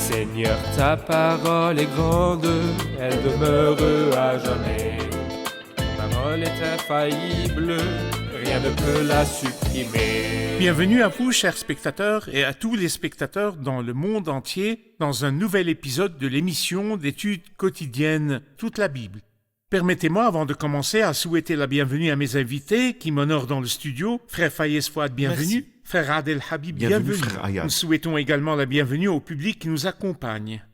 Seigneur, ta parole est grande, elle demeure à jamais. Ta parole est infaillible, rien ne peut la supprimer. Bienvenue à vous, chers spectateurs, et à tous les spectateurs dans le monde entier, dans un nouvel épisode de l'émission d'études quotidiennes Toute la Bible. Permettez-moi, avant de commencer, à souhaiter la bienvenue à mes invités qui m'honorent dans le studio. Frère Fayez Fouad, bienvenue. Merci. Frère Adel Habib, bienvenue. Frère Ayad. Nous souhaitons également la bienvenue au public qui nous accompagne.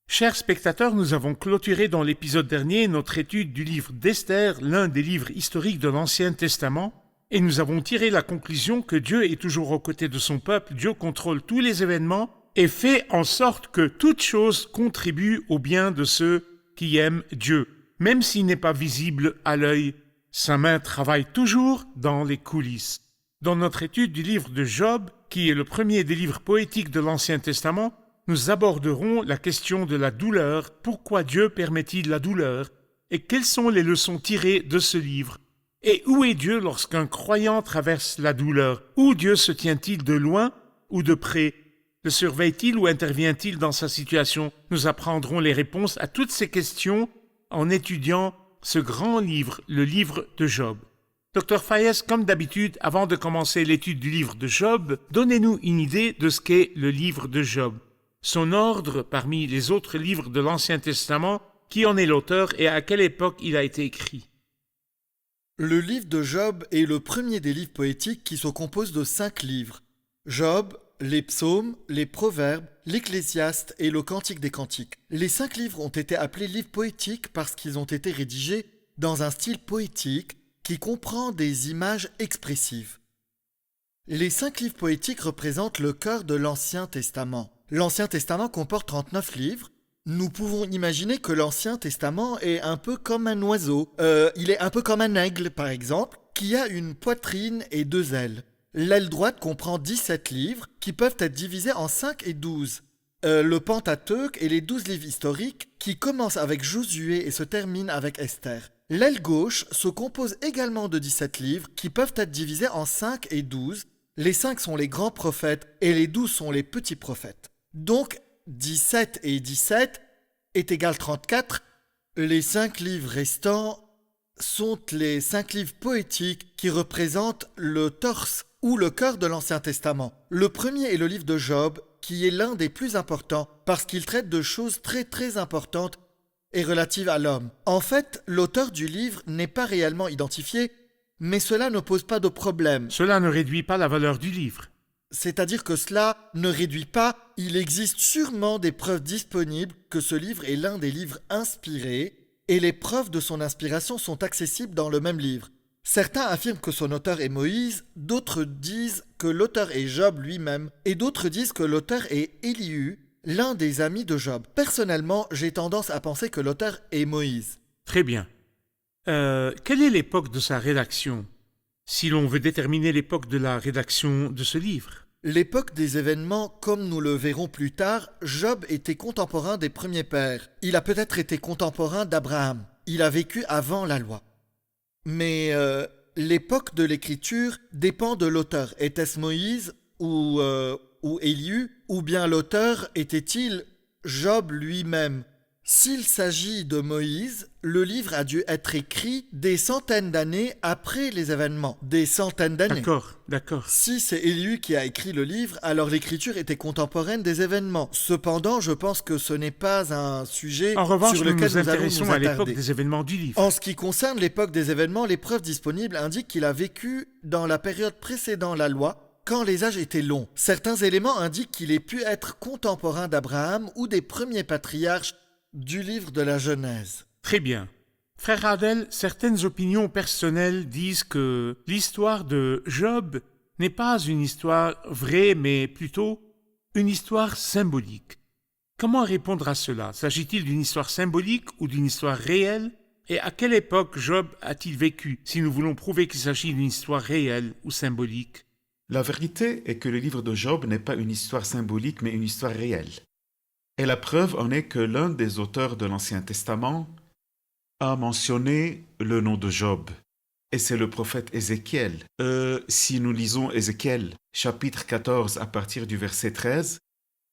Chers spectateurs, nous avons clôturé dans l'épisode dernier notre étude du livre d'Esther, l'un des livres historiques de l'Ancien Testament, et nous avons tiré la conclusion que Dieu est toujours aux côtés de son peuple, Dieu contrôle tous les événements et fait en sorte que toute chose contribue au bien de ceux qui aiment Dieu. Même s'il n'est pas visible à l'œil, sa main travaille toujours dans les coulisses. Dans notre étude du livre de Job, qui est le premier des livres poétiques de l'Ancien Testament, nous aborderons la question de la douleur. Pourquoi Dieu permet-il la douleur? Et quelles sont les leçons tirées de ce livre? Et où est Dieu lorsqu'un croyant traverse la douleur? Où Dieu se tient-il de loin ou de près? Le surveille-t-il ou intervient-il dans sa situation? Nous apprendrons les réponses à toutes ces questions en étudiant ce grand livre, le livre de Job. Dr Fayez, comme d'habitude, avant de commencer l'étude du livre de Job, donnez-nous une idée de ce qu'est le livre de Job. Son ordre parmi les autres livres de l'Ancien Testament, qui en est l'auteur et à quelle époque il a été écrit. Le livre de Job est le premier des livres poétiques qui se compose de 5 livres. Job, les psaumes, les proverbes, l'Ecclésiaste et le Cantique des Cantiques. Les 5 livres ont été appelés livres poétiques parce qu'ils ont été rédigés dans un style poétique qui comprend des images expressives. Les 5 livres poétiques représentent le cœur de l'Ancien Testament. L'Ancien Testament comporte 39 livres. Nous pouvons imaginer que l'Ancien Testament est un peu comme un oiseau. Il est un peu comme un aigle, par exemple, qui a une poitrine et 2 ailes. L'aile droite comprend 17 livres qui peuvent être divisés en 5 et 12. Le Pentateuque et les 12 livres historiques qui commencent avec Josué et se terminent avec Esther. L'aile gauche se compose également de 17 livres qui peuvent être divisés en 5 et 12. Les 5 sont les grands prophètes et les 12 sont les petits prophètes. Donc 17 et 17 est égal 34. Les 5 livres restants sont les 5 livres poétiques qui représentent le torse ou le cœur de l'Ancien Testament. Le premier est le livre de Job, qui est l'un des plus importants parce qu'il traite de choses très importantes et relatives à l'homme. En fait, l'auteur du livre n'est pas réellement identifié, mais cela ne pose pas de problème. Cela ne réduit pas la valeur du livre. C'est-à-dire que cela ne réduit pas, il existe sûrement des preuves disponibles que ce livre est l'un des livres inspirés, et les preuves de son inspiration sont accessibles dans le même livre. Certains affirment que son auteur est Moïse, d'autres disent que l'auteur est Job lui-même, et d'autres disent que l'auteur est Élihu, l'un des amis de Job. Personnellement, j'ai tendance à penser que l'auteur est Moïse. Très bien. Quelle est l'époque de sa rédaction, si l'on veut déterminer l'époque de la rédaction de ce livre? L'époque des événements, comme nous le verrons plus tard, Job était contemporain des premiers pères. Il a peut-être été contemporain d'Abraham. Il a vécu avant la loi. Mais l'époque de l'écriture dépend de l'auteur. Était-ce Moïse ou Élihu? Ou bien l'auteur était-il Job lui-même? S'il s'agit de Moïse, le livre a dû être écrit des centaines d'années après les événements. Des centaines d'années. D'accord. Si c'est Élihu qui a écrit le livre, alors l'écriture était contemporaine des événements. Cependant, je pense que ce n'est pas un sujet En revanche, sur nous lequel nous nous allons intéressons nous à attarder. l'époque des événements du livre. En ce qui concerne l'époque des événements, les preuves disponibles indiquent qu'il a vécu dans la période précédant la loi, quand les âges étaient longs. Certains éléments indiquent qu'il ait pu être contemporain d'Abraham ou des premiers patriarches du livre de la Genèse. Très bien. Frère Adel, certaines opinions personnelles disent que l'histoire de Job n'est pas une histoire vraie, mais plutôt une histoire symbolique. Comment répondre à cela? S'agit-il d'une histoire symbolique ou d'une histoire réelle? Et à quelle époque Job a-t-il vécu, si nous voulons prouver qu'il s'agit d'une histoire réelle ou symbolique? La vérité est que le livre de Job n'est pas une histoire symbolique, mais une histoire réelle. Et la preuve en est que l'un des auteurs de l'Ancien Testament a mentionné le nom de Job. Et c'est le prophète Ézéchiel. Si nous lisons Ézéchiel, chapitre 14, à partir du verset 13,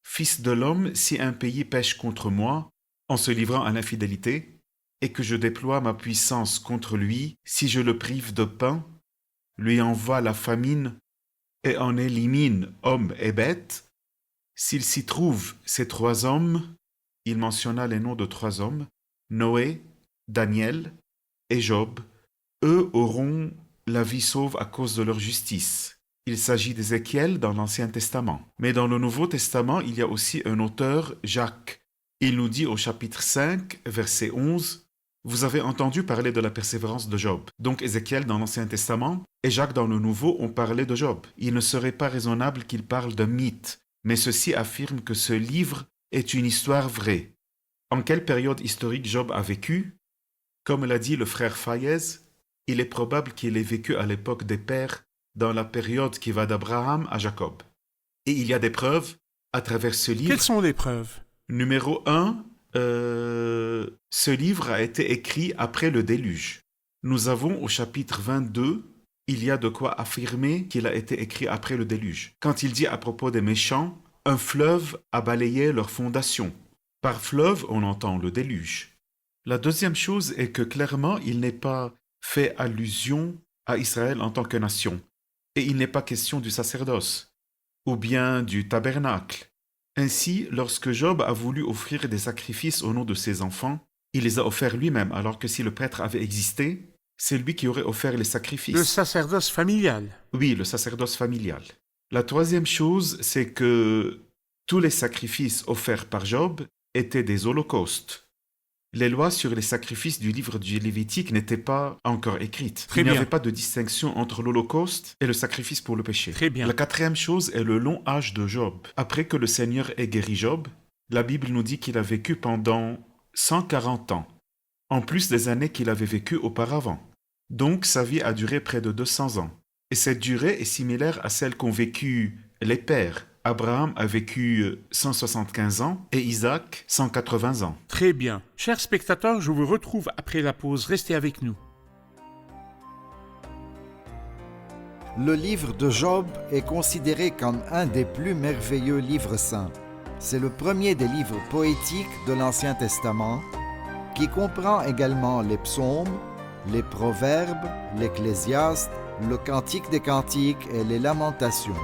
Fils de l'homme, si un pays pêche contre moi, en se livrant à l'infidélité, et que je déploie ma puissance contre lui, si je le prive de pain, lui envoie la famine et en élimine hommes et bêtes, s'il s'y trouve ces 3 hommes, il mentionna les noms de 3 hommes, Noé, Daniel et Job, eux auront la vie sauve à cause de leur justice. Il s'agit d'Ézéchiel dans l'Ancien Testament. Mais dans le Nouveau Testament, il y a aussi un auteur, Jacques. Il nous dit au chapitre 5, verset 11, « Vous avez entendu parler de la persévérance de Job. » Donc Ézéchiel dans l'Ancien Testament et Jacques dans le Nouveau ont parlé de Job. Il ne serait pas raisonnable qu'il parle d'un mythe, mais ceci affirme que ce livre est une histoire vraie. En quelle période historique Job a vécu? Comme l'a dit le frère Fayez, il est probable qu'il ait vécu à l'époque des pères, dans la période qui va d'Abraham à Jacob. Et il y a des preuves à travers ce livre. Quelles sont les preuves? Numéro 1, ce livre a été écrit après le déluge. Nous avons au chapitre 22, il y a de quoi affirmer qu'il a été écrit après le déluge. Quand il dit à propos des méchants, un fleuve a balayé leur fondation. Par fleuve, on entend le déluge. La deuxième chose est que clairement, il n'est pas fait allusion à Israël en tant que nation. Et il n'est pas question du sacerdoce, ou bien du tabernacle. Ainsi, lorsque Job a voulu offrir des sacrifices au nom de ses enfants, il les a offerts lui-même, alors que si le prêtre avait existé, c'est lui qui aurait offert les sacrifices. Le sacerdoce familial. Oui, le sacerdoce familial. La troisième chose, c'est que tous les sacrifices offerts par Job étaient des holocaustes. Les lois sur les sacrifices du livre du Lévitique n'étaient pas encore écrites. Il n'y avait pas de distinction entre l'holocauste et le sacrifice pour le péché. Très bien. La quatrième chose est le long âge de Job. Après que le Seigneur ait guéri Job, la Bible nous dit qu'il a vécu pendant 140 ans, en plus des années qu'il avait vécues auparavant. Donc sa vie a duré près de 200 ans. Et cette durée est similaire à celle qu'ont vécu les pères. Abraham a vécu 175 ans et Isaac 180 ans. Très bien. Chers spectateurs, je vous retrouve après la pause. Restez avec nous. Le livre de Job est considéré comme un des plus merveilleux livres saints. C'est le premier des livres poétiques de l'Ancien Testament, qui comprend également les psaumes, les proverbes, l'Ecclésiaste, le Cantique des Cantiques et les Lamentations.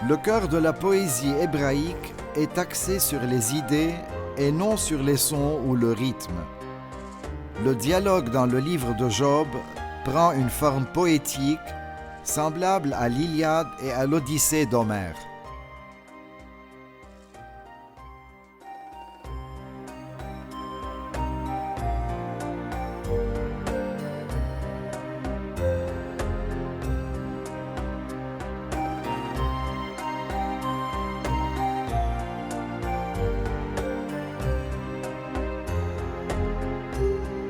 Le cœur de la poésie hébraïque est axé sur les idées et non sur les sons ou le rythme. Le dialogue dans le livre de Job prend une forme poétique semblable à l'Iliade et à l'Odyssée d'Homère.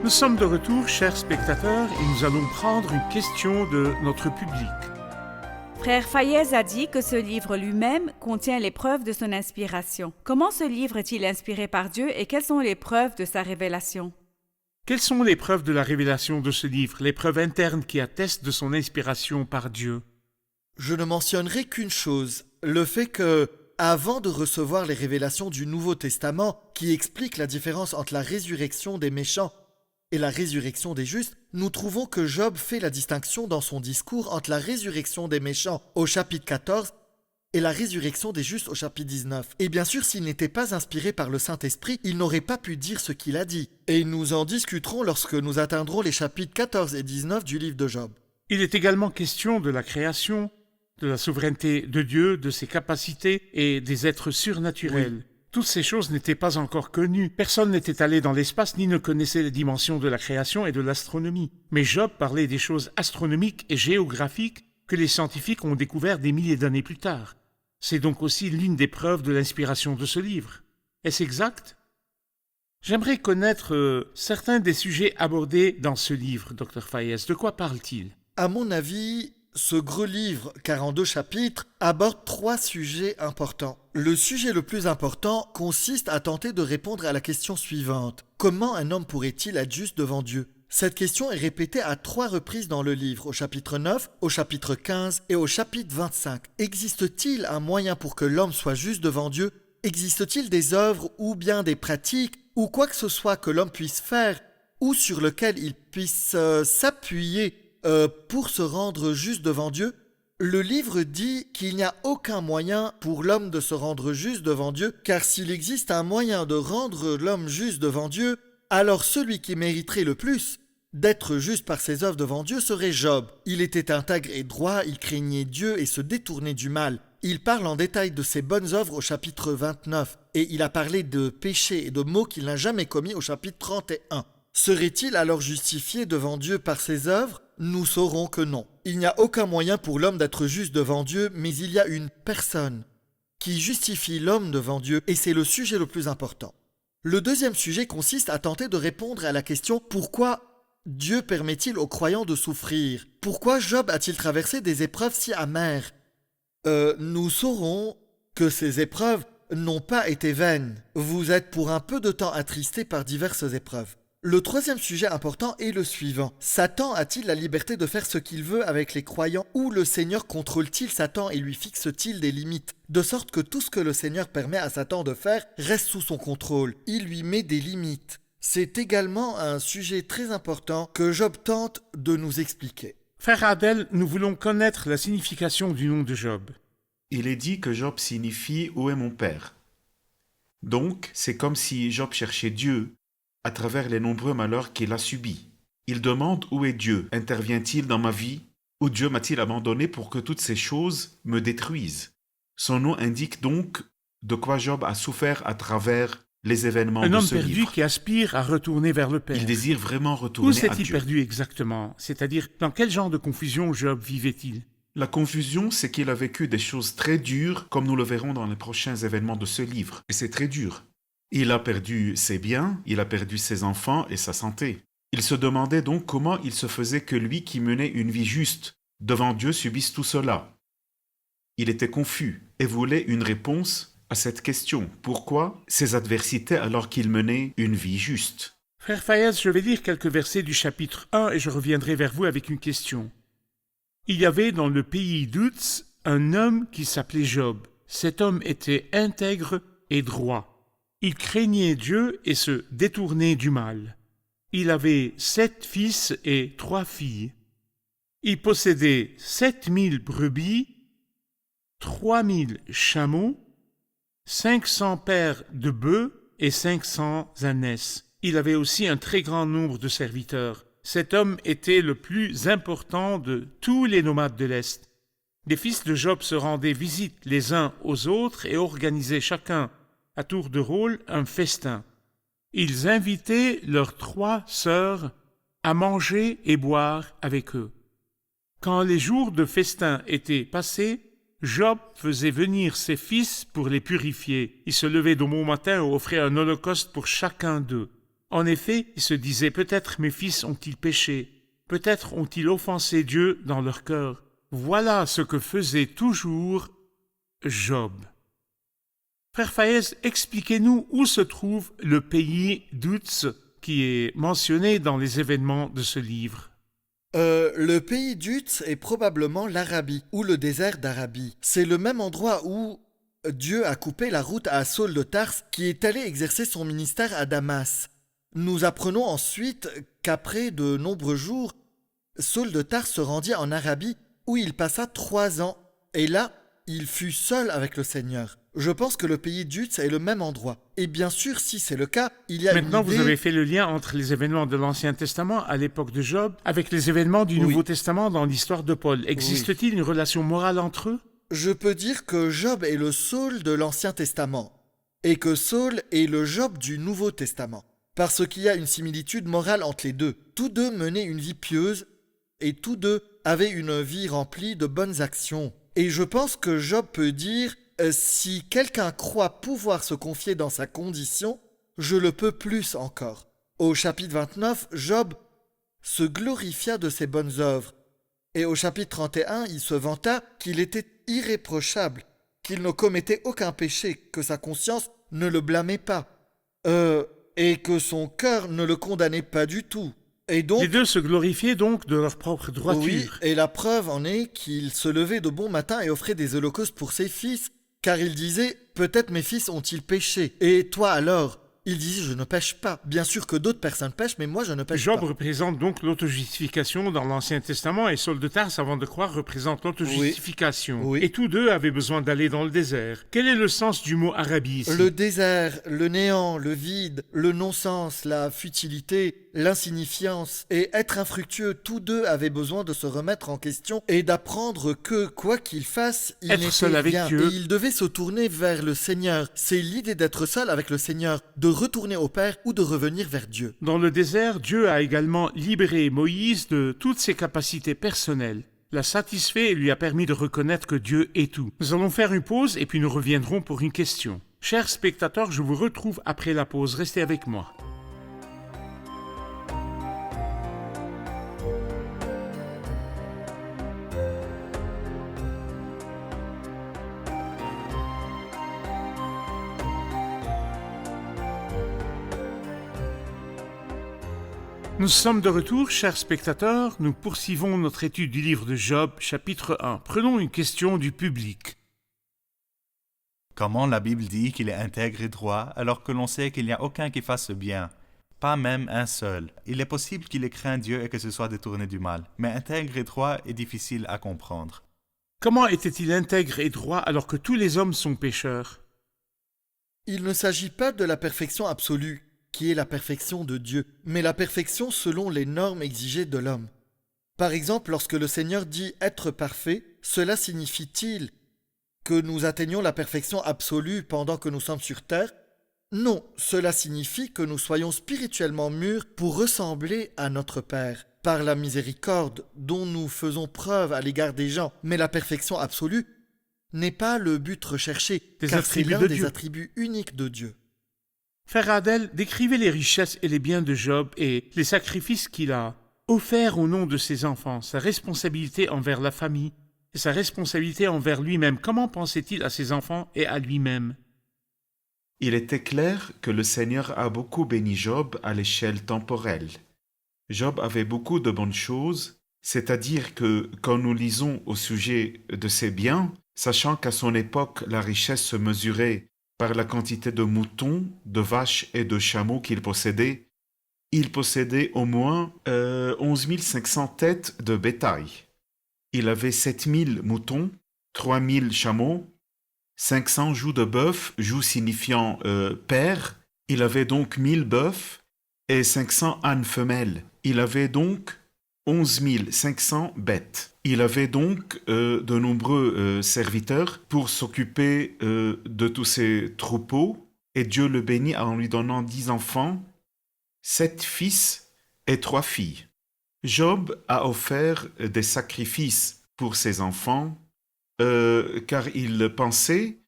Nous sommes de retour, chers spectateurs, et nous allons prendre une question de notre public. Frère Fayez a dit que ce livre lui-même contient les preuves de son inspiration. Comment ce livre est-il inspiré par Dieu et quelles sont les preuves de sa révélation? Quelles sont les preuves de la révélation de ce livre, les preuves internes qui attestent de son inspiration par Dieu? Je ne mentionnerai qu'une chose, le fait que, avant de recevoir les révélations du Nouveau Testament qui expliquent la différence entre la résurrection des méchants et la résurrection des justes, nous trouvons que Job fait la distinction dans son discours entre la résurrection des méchants au chapitre 14 et la résurrection des justes au chapitre 19. Et bien sûr, s'il n'était pas inspiré par le Saint-Esprit, il n'aurait pas pu dire ce qu'il a dit. Et nous en discuterons lorsque nous atteindrons les chapitres 14 et 19 du livre de Job. Il est également question de la création, de la souveraineté de Dieu, de ses capacités et des êtres surnaturels. Oui. Toutes ces choses n'étaient pas encore connues. Personne n'était allé dans l'espace ni ne connaissait les dimensions de la création et de l'astronomie. Mais Job parlait des choses astronomiques et géographiques que les scientifiques ont découvert des milliers d'années plus tard. C'est donc aussi l'une des preuves de l'inspiration de ce livre. Est-ce exact? J'aimerais connaître certains des sujets abordés dans ce livre, Dr Fayez. De quoi parle-t-il? À mon avis, ce gros livre, 42 chapitres, aborde 3 sujets importants. Le sujet le plus important consiste à tenter de répondre à la question suivante. Comment un homme pourrait-il être juste devant Dieu? Cette question est répétée à 3 reprises dans le livre, au chapitre 9, au chapitre 15 et au chapitre 25. Existe-t-il un moyen pour que l'homme soit juste devant Dieu? Existe-t-il des œuvres ou bien des pratiques ou quoi que ce soit que l'homme puisse faire ou sur lequel il puisse s'appuyer pour se rendre juste devant Dieu? Le livre dit qu'il n'y a aucun moyen pour l'homme de se rendre juste devant Dieu, car s'il existe un moyen de rendre l'homme juste devant Dieu, alors celui qui mériterait le plus d'être juste par ses œuvres devant Dieu serait Job. Il était intègre et droit, il craignait Dieu et se détournait du mal. Il parle en détail de ses bonnes œuvres au chapitre 29, et il a parlé de péchés et de maux qu'il n'a jamais commis au chapitre 31. Serait-il alors justifié devant Dieu par ses œuvres? Nous saurons que non. Il n'y a aucun moyen pour l'homme d'être juste devant Dieu, mais il y a une personne qui justifie l'homme devant Dieu, et c'est le sujet le plus important. Le deuxième sujet consiste à tenter de répondre à la question « Pourquoi Dieu permet-il aux croyants de souffrir? Pourquoi Job a-t-il traversé des épreuves si amères ?» Nous saurons que ces épreuves n'ont pas été vaines. Vous êtes pour un peu de temps attristés par diverses épreuves. Le troisième sujet important est le suivant. Satan a-t-il la liberté de faire ce qu'il veut avec les croyants ou le Seigneur contrôle-t-il Satan et lui fixe-t-il des limites, de sorte que tout ce que le Seigneur permet à Satan de faire reste sous son contrôle? Il lui met des limites. C'est également un sujet très important que Job tente de nous expliquer. Frère Adel, nous voulons connaître la signification du nom de Job. Il est dit que Job signifie « Où est mon père ?» Donc, c'est comme si Job cherchait Dieu à travers les nombreux malheurs qu'il a subis. Il demande où est Dieu? Intervient-il dans ma vie? Ou Dieu m'a-t-il abandonné pour que toutes ces choses me détruisent? Son nom indique donc de quoi Job a souffert à travers les événements de ce livre. Un homme perdu qui aspire à retourner vers le Père. Il désire vraiment retourner Où à s'est-il Dieu. perdu exactement? C'est-à-dire, dans quel genre de confusion Job vivait-il? La confusion, c'est qu'il a vécu des choses très dures, comme nous le verrons dans les prochains événements de ce livre. Et c'est très dur. Il a perdu ses biens, il a perdu ses enfants et sa santé. Il se demandait donc comment il se faisait que lui qui menait une vie juste devant Dieu subisse tout cela. Il était confus et voulait une réponse à cette question. Pourquoi ces adversités alors qu'il menait une vie juste? Frère Fayez, je vais lire quelques versets du chapitre 1 et je reviendrai vers vous avec une question. Il y avait dans le pays d'Uz un homme qui s'appelait Job. Cet homme était intègre et droit. Il craignait Dieu et se détournait du mal. Il avait 7 fils et 3 filles. Il possédait 7000 brebis, 3000 chameaux, 500 paires de bœufs et 500 ânesses. Il avait aussi un très grand nombre de serviteurs. Cet homme était le plus important de tous les nomades de l'Est. Les fils de Job se rendaient visite les uns aux autres et organisaient chacun à tour de rôle un festin. Ils invitaient leurs 3 sœurs à manger et boire avec eux. Quand les jours de festin étaient passés, Job faisait venir ses fils pour les purifier. Il se levait de bon matin et offrait un holocauste pour chacun d'eux. En effet, il se disait, peut-être mes fils ont-ils péché, peut-être ont-ils offensé Dieu dans leur cœur. Voilà ce que faisait toujours Job. Frère Fayez, expliquez-nous où se trouve le pays d'Uz qui est mentionné dans les événements de ce livre. Le pays d'Uz est probablement l'Arabie, ou le désert d'Arabie. C'est le même endroit où Dieu a coupé la route à Saul de Tarse qui est allé exercer son ministère à Damas. Nous apprenons ensuite qu'après de nombreux jours, Saul de Tarse se rendit en Arabie où il passa 3 ans. Et là, il fut seul avec le Seigneur. Je pense que le pays d'Uz est le même endroit. Et bien sûr, si c'est le cas, il y a Maintenant, une idée... vous avez fait le lien entre les événements de l'Ancien Testament à l'époque de Job avec les événements du Nouveau Testament dans l'histoire de Paul. Existe-t-il une relation morale entre eux? Je peux dire que Job est le Saul de l'Ancien Testament et que Saul est le Job du Nouveau Testament. Parce qu'il y a une similitude morale entre les deux. Tous deux menaient une vie pieuse et tous deux avaient une vie remplie de bonnes actions. Et je pense que Job peut dire si quelqu'un croit pouvoir se confier dans sa condition, je le peux plus encore. Au chapitre 29, Job se glorifia de ses bonnes œuvres. Et au chapitre 31, il se vanta qu'il était irréprochable, qu'il ne commettait aucun péché, que sa conscience ne le blâmait pas, et que son cœur ne le condamnait pas du tout. Et donc, Les deux se glorifiaient donc de leur propre oui, droiture. et la preuve en est qu'il se levait de bon matin et offrait des holocaustes pour ses fils, car il disait « Peut-être mes fils ont-ils péché, et toi alors ?» Il disait « Je ne pêche pas. » Bien sûr que d'autres personnes pêchent, mais moi je ne pêche Job pas. représente donc l'autojustification dans l'Ancien Testament et Saul de Tarse, avant de croire, représente l'autojustification. Oui. Et tous deux avaient besoin d'aller dans le désert. Quel est le sens du mot Arabie ici? Le désert, le néant, le vide, le non-sens, la futilité, l'insignifiance et être infructueux, tous deux avaient besoin de se remettre en question et d'apprendre que, quoi qu'ils fassent, il Être seul n'était avec rien. Dieu. Et ils devaient se tourner vers le Seigneur. C'est l'idée d'être seul avec le Seigneur, de retourner au Père ou de revenir vers Dieu. Dans le désert, Dieu a également libéré Moïse de toutes ses capacités personnelles, l'a satisfait et lui a permis de reconnaître que Dieu est tout. Nous allons faire une pause et puis nous reviendrons pour une question. Chers spectateurs, je vous retrouve après la pause. Restez avec moi. Nous sommes de retour, chers spectateurs. Nous poursuivons notre étude du livre de Job, chapitre 1. Prenons une question du public. Comment la Bible dit qu'il est intègre et droit alors que l'on sait qu'il n'y a aucun qui fasse bien? Pas même un seul. Il est possible qu'il ait craint Dieu et que ce soit détourné du mal, mais intègre et droit est difficile à comprendre. Comment était-il intègre et droit alors que tous les hommes sont pécheurs? Il ne s'agit pas de la perfection absolue, qui est la perfection de Dieu, mais la perfection selon les normes exigées de l'homme. Par exemple, lorsque le Seigneur dit « être parfait », cela signifie-t-il que nous atteignons la perfection absolue pendant que nous sommes sur terre? Non, cela signifie que nous soyons spirituellement mûrs pour ressembler à notre Père, par la miséricorde dont nous faisons preuve à l'égard des gens. Mais la perfection absolue n'est pas le but recherché, Des car c'est attributs l'un de des Dieu. attributs uniques de Dieu. Frère Adèle, décrivez les richesses et les biens de Job et les sacrifices qu'il a offerts au nom de ses enfants, sa responsabilité envers la famille et sa responsabilité envers lui-même. Comment pensait-il à ses enfants et à lui-même? Il était clair que le Seigneur a beaucoup béni Job à l'échelle temporelle. Job avait beaucoup de bonnes choses, c'est-à-dire que quand nous lisons au sujet de ses biens, sachant qu'à son époque la richesse se mesurait par la quantité de moutons, de vaches et de chameaux qu'il possédait, il possédait au moins 11 500 têtes de bétail. Il avait 7 000 moutons, 3 000 chameaux, 500 joues de bœuf, joues signifiant père. Il avait donc 1000 bœufs et 500 ânes femelles. Il avait donc 11 500 bêtes. Il avait donc de nombreux serviteurs pour s'occuper de tous ces troupeaux, et Dieu le bénit en lui donnant 10 enfants, 7 fils et 3 filles. Job a offert des sacrifices pour ses enfants, car il pensait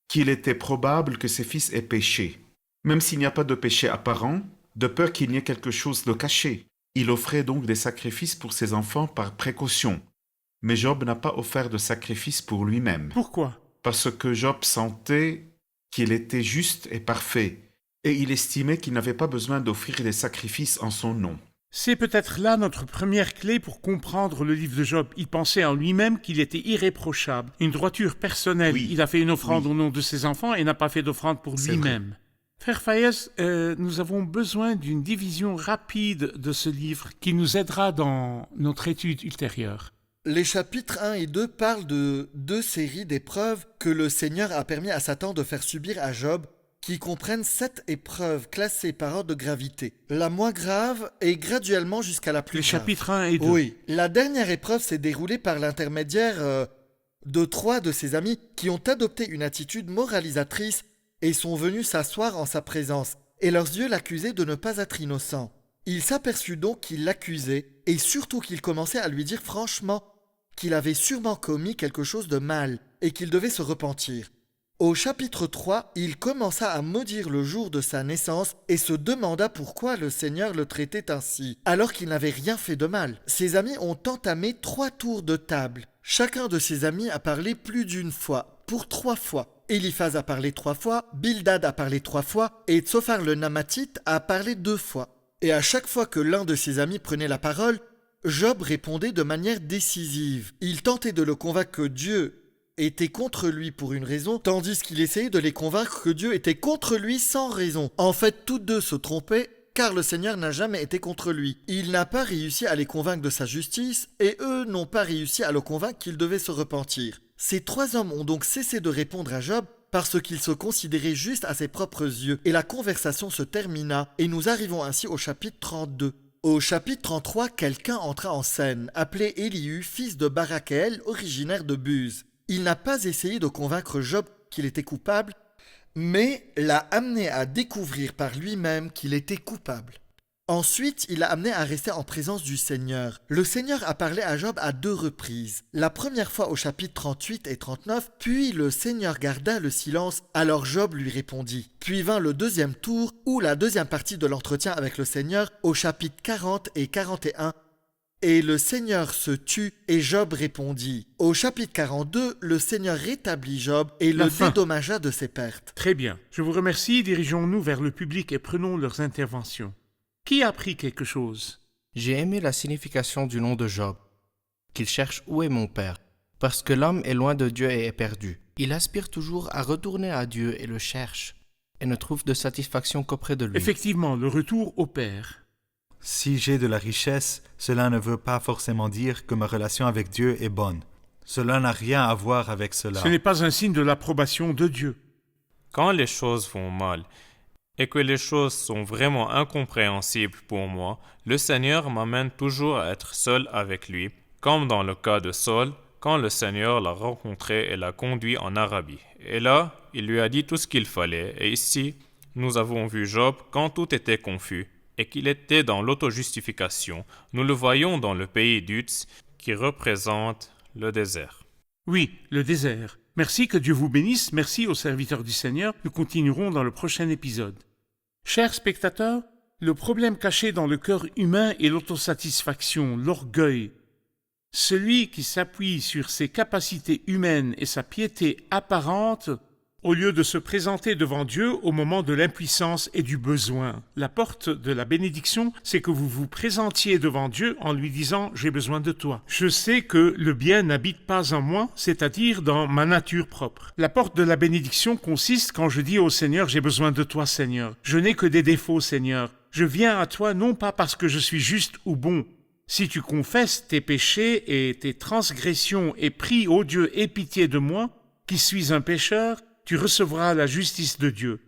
qu'il était probable que ses fils aient péché. Même s'il n'y a pas de péché apparent, de peur qu'il n'y ait quelque chose de caché. Il offrait donc des sacrifices pour ses enfants par précaution. Mais Job n'a pas offert de sacrifice pour lui-même. Pourquoi? Parce que Job sentait qu'il était juste et parfait, et il estimait qu'il n'avait pas besoin d'offrir des sacrifices en son nom. C'est peut-être là notre première clé pour comprendre le livre de Job. Il pensait en lui-même qu'il était irréprochable, une droiture personnelle. Oui. Il a fait une offrande Oui. au nom de ses enfants et n'a pas fait d'offrande pour C'est lui-même. Frère Fayez, nous avons besoin d'une division rapide de ce livre qui nous aidera dans notre étude ultérieure. Les chapitres 1 et 2 parlent de 2 séries d'épreuves que le Seigneur a permis à Satan de faire subir à Job, qui comprennent 7 épreuves classées par ordre de gravité. La moins grave et graduellement jusqu'à la plus Les grave. chapitres 1 et 2. Oui. La dernière épreuve s'est déroulée par l'intermédiaire de 3 de ses amis qui ont adopté une attitude moralisatrice et sont venus s'asseoir en sa présence, et leurs yeux l'accusaient de ne pas être innocent. Il s'aperçut donc qu'il l'accusait, et surtout qu'il commençait à lui dire franchement qu'il avait sûrement commis quelque chose de mal, et qu'il devait se repentir. Au chapitre 3, il commença à maudire le jour de sa naissance, et se demanda pourquoi le Seigneur le traitait ainsi, alors qu'il n'avait rien fait de mal. Ses amis ont entamé 3 tours de table. Chacun de ses amis a parlé plus d'une fois, pour 3 fois. Éliphaz a parlé 3 fois, Bildad a parlé 3 fois, et Tsophar le Namatite a parlé 2 fois. Et à chaque fois que l'un de ses amis prenait la parole, Job répondait de manière décisive. Il tentait de le convaincre que Dieu était contre lui pour une raison, tandis qu'il essayait de les convaincre que Dieu était contre lui sans raison. En fait, tous deux se trompaient, car le Seigneur n'a jamais été contre lui. Il n'a pas réussi à les convaincre de sa justice, et eux n'ont pas réussi à le convaincre qu'il devait se repentir. Ces trois hommes ont donc cessé de répondre à Job parce qu'ils se considéraient juste à ses propres yeux, et la conversation se termina, et nous arrivons ainsi au chapitre 32. Au chapitre 33, quelqu'un entra en scène, appelé Élihu, fils de Barakel, originaire de Buz. Il n'a pas essayé de convaincre Job qu'il était coupable, mais l'a amené à découvrir par lui-même qu'il était coupable. Ensuite, il l'a amené à rester en présence du Seigneur. Le Seigneur a parlé à Job à 2 reprises. La première fois au chapitre 38 et 39, puis le Seigneur garda le silence, alors Job lui répondit. Puis vint le deuxième tour, ou la deuxième partie de l'entretien avec le Seigneur, au chapitre 40 et 41, et le Seigneur se tut, et Job répondit. Au chapitre 42, le Seigneur rétablit Job et le dédommagea de ses pertes. Très bien. Je vous remercie. Dirigeons-nous vers le public et prenons leurs interventions. Qui a appris quelque chose? J'ai aimé la signification du nom de Job, qu'il cherche où est mon Père, parce que l'homme est loin de Dieu et est perdu. Il aspire toujours à retourner à Dieu et le cherche, et ne trouve de satisfaction qu'auprès de lui. Effectivement, le retour au Père. Si j'ai de la richesse, cela ne veut pas forcément dire que ma relation avec Dieu est bonne. Cela n'a rien à voir avec cela. Ce n'est pas un signe de l'approbation de Dieu. Quand les choses vont mal et que les choses sont vraiment incompréhensibles pour moi, le Seigneur m'amène toujours à être seul avec lui, comme dans le cas de Saul, quand le Seigneur l'a rencontré et l'a conduit en Arabie. Et là, il lui a dit tout ce qu'il fallait. Et ici, nous avons vu Job quand tout était confus et qu'il était dans l'autojustification. Nous le voyons dans le pays d'Uz, qui représente le désert. Oui, le désert. Merci, que Dieu vous bénisse. Merci aux serviteurs du Seigneur. Nous continuerons dans le prochain épisode. Chers spectateurs, le problème caché dans le cœur humain est l'autosatisfaction, l'orgueil. Celui qui s'appuie sur ses capacités humaines et sa piété apparente, au lieu de se présenter devant Dieu au moment de l'impuissance et du besoin. La porte de la bénédiction, c'est que vous vous présentiez devant Dieu en lui disant « J'ai besoin de toi. Je sais que le bien n'habite pas en moi, c'est-à-dire dans ma nature propre. » La porte de la bénédiction consiste quand je dis au Seigneur « J'ai besoin de toi, Seigneur. Je n'ai que des défauts, Seigneur. Je viens à toi non pas parce que je suis juste ou bon. Si tu confesses tes péchés et tes transgressions et pries, ô Dieu, aie pitié de moi, qui suis un pécheur, tu recevras la justice de Dieu.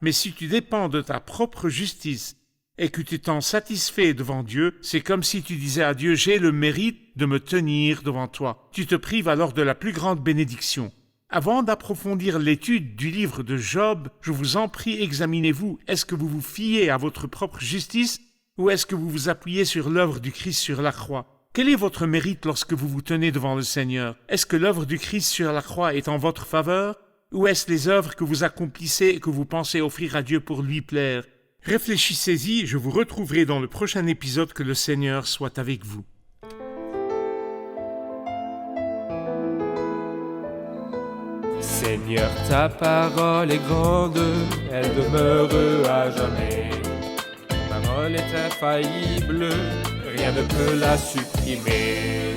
Mais si tu dépends de ta propre justice et que tu t'en satisfais devant Dieu, c'est comme si tu disais à Dieu « J'ai le mérite de me tenir devant toi ». Tu te prives alors de la plus grande bénédiction. Avant d'approfondir l'étude du livre de Job, je vous en prie, examinez-vous. Est-ce que vous vous fiez à votre propre justice ou est-ce que vous vous appuyez sur l'œuvre du Christ sur la croix? Quel est votre mérite lorsque vous vous tenez devant le Seigneur? Est-ce que l'œuvre du Christ sur la croix est en votre faveur? Ou est-ce les œuvres que vous accomplissez et que vous pensez offrir à Dieu pour lui plaire? Réfléchissez-y, je vous retrouverai dans le prochain épisode. Que le Seigneur soit avec vous. Seigneur, ta parole est grande, elle demeure à jamais. Ta parole est infaillible, rien ne peut la supprimer.